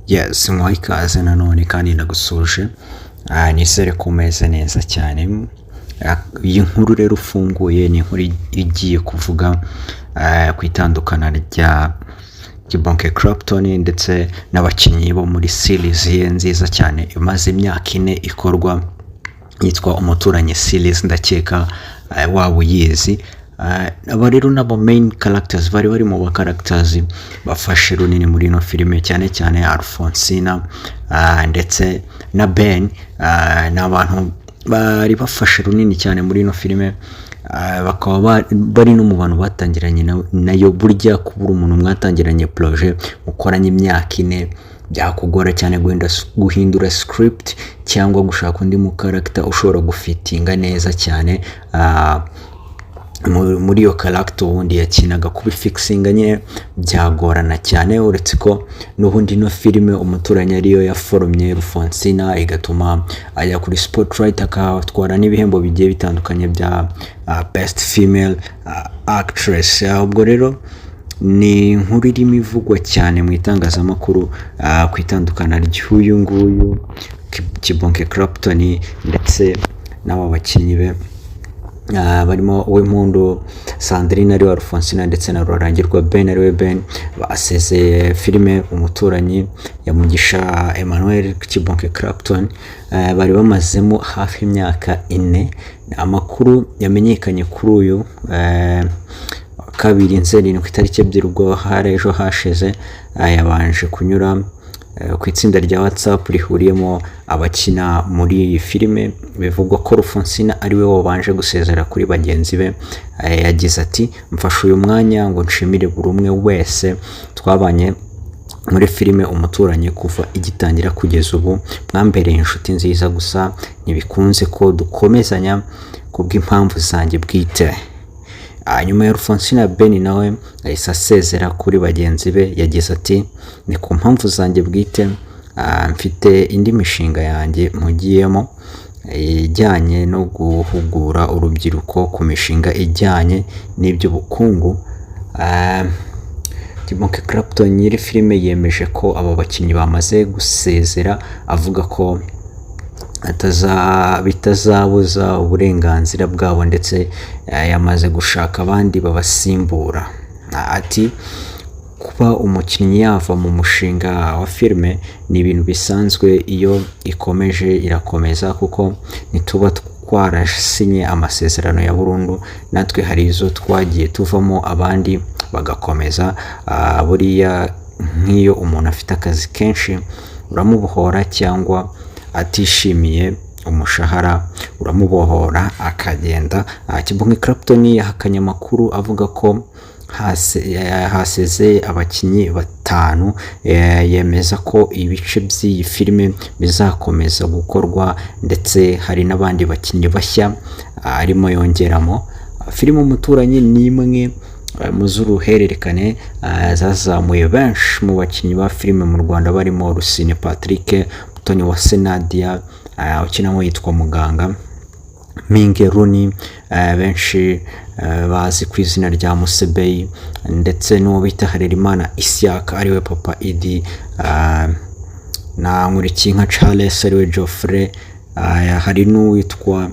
Yes, ikaze nanone kandi ndagusuje. Nizere ko umeze neza cyane. Iyi nkuru rero ufunguye ni inkuru igiye kuvuga ku itandukana rya Kibonke Clapton ndetse n'abakinnyi bo muri series ye nziza cyane imaze imyaka 4 ikorwa yitwa Umuturanyi series. Ndakeka waba uyizi. Aba rero nabo main characters bari mu ba characters bafashe runini muri ino filime, cyane cyane Alfonsina ndetse na Ben. N'abantu bari bafashe runini cyane muri ino filime, bakaba bari no mu bantu batangiranye nayo. Burya kubura umuntu mwatangiranye projet ukoranye imyaka 4 byakugora cyane guhindura script cyangwa gushaka undi mu character ushobora gufitinga neza cyane muri yo character wundi yakinaga kubifixinga nye byagorana cyane. Uretse ko n'ubundi no filime Umuturanyi ariyo yaforomye Alfonsina igatuma ajya kuri Spotlight akatwara n'ibihembo bigiye bitandukanye bya best female actress. Ubwo rero ni inkuru irimo ivugwa cyane mu itangazamakuru ku itandukana ry'uyu nguyu Kibonke Clapton ndetse n'aba bakinnyi be barimo Uwimpundu Sandrine ariwe Alfonsina ndetse na Rurangirwa Ben ariwe Ben. Baseze filime Umuturanyi ya Mugisha Emmanuel Kibonke Clapton bari bamazemo hafi imyaka 4. Amakuru yamenyekanye kuri uyu kabiri Nzeri ku itariki 2 ubwo hari ejo hashize yabanje kunyura ku itsinda rya WhatsApp rihuriyemo abakina muri iyi filime. Bivugwa ko Alfonsina ariwe wabanje gusezera kuri bagenzi be. Yagize ati mfashe uyu mwanya ngo nshimire buri umwe wese twabanye muri filime Umuturanyi kuva igitangira kugeza ubu. Mwambereye inshuti nziza, gusa ntibikunze ko dukomezanya kubw'impamvu zanjye bwite. Nyuma ya Alfonsina Ben nawe ahise asezera kuri bagenzi be. Yagize ati ni ku mpamvu zanjye bwite, mfite indi mishinga yanjye mugiyemo ijyanye no guhugura urubyiruko ku mishinga ijyanye n'iby'ubukungu. Kibonke Clapton nyiri filime yemeje ko abo bakinnyi bamaze gusezera, avuga ko bitazabuza uburenganzira bwabo ndetse yamaze gushaka abandi babasimbura. Ati kuba umukinnyi yava mu mushinga wa filime ni ibintu bisanzwe, iyo ikomeje irakomeza kuko nituba twarasinye amasezerano ya burundu, natwe hari izo twagiye tuvamo abandi bagakomeza. Buriya nk'iyo umuntu afite akazi kenshi uramubohora, cyangwa atishimiye umushahara uramubohora akagenda. Kibonke Clapton yahakanye amakuru avuga ko haseze abakinnyi 5. Yemeza ko ibice by'iyi filime bizakomeza gukorwa ndetse hari n'abandi bakinnyi bashya arimo yongeramo. Filime Umuturanyi ni imwe mu z'uruhererekane zazamuye benshi mu bakinnyi ba filime mu Rwanda barimo Rusine Patrick, Mutoni wa Senadia ukinamo yitwa Muganga, Minge Runi benshi bazi ku izina rya Musebey, ndetse n'uwo bita Harerimana Isiaka ariwe Papa Idi, na Nkurikinka Charles ariwe Geoffrey, hari n'uwitwa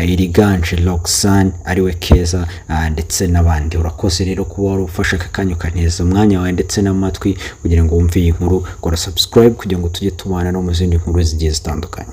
Iriganje Roxanne ariwe Keza, ndetse n'abandi. Urakoze rero kuba wari ufasha akanya ukaneza umwanya wawe ndetse n'amatwi kugira ngo wumve iyi nkuru. Kora subscribe kugira ngo tujye tubana no mu zindi nkuru zigiye zitandukanye.